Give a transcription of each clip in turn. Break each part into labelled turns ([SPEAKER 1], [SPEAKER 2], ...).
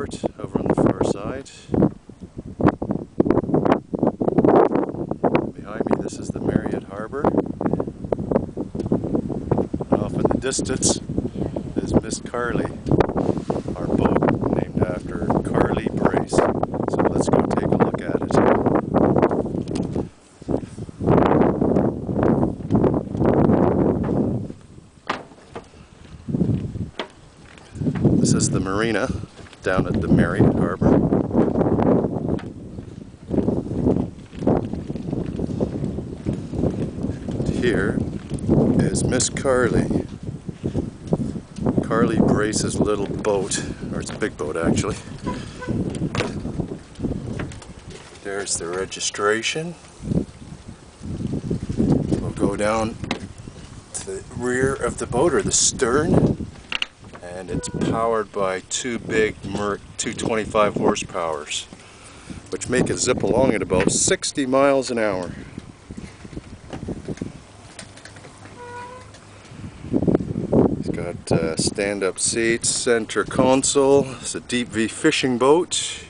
[SPEAKER 1] port over on the far side. Behind me, this is the Marriott Harbor. Off in the distance is Miss Carley, our boat named after Carley Brace. So let's go take a look at it. This is the marina down at the Marriott Harbor. Here is Miss Carley. Carley Brace's little boat, or it's a big boat actually. There's the registration. We'll go down to the rear of the boat, or the stern, and it's powered by two big 225 horsepowers, which make it zip along at about 60 miles an hour. Got stand-up seats, center console. It's a deep V fishing boat.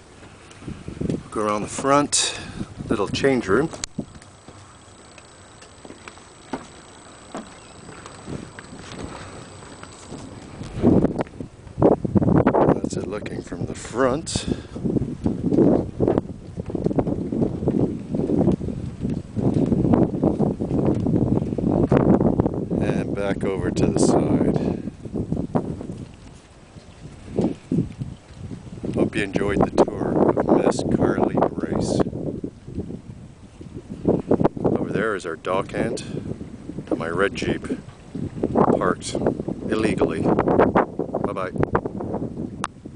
[SPEAKER 1] Go around the front, little change room. That's it looking from the front. And back over to the side. Hope you enjoyed the tour of Miss Carley Brace. Over there is our dock hand and my red Jeep parked illegally. Bye-bye.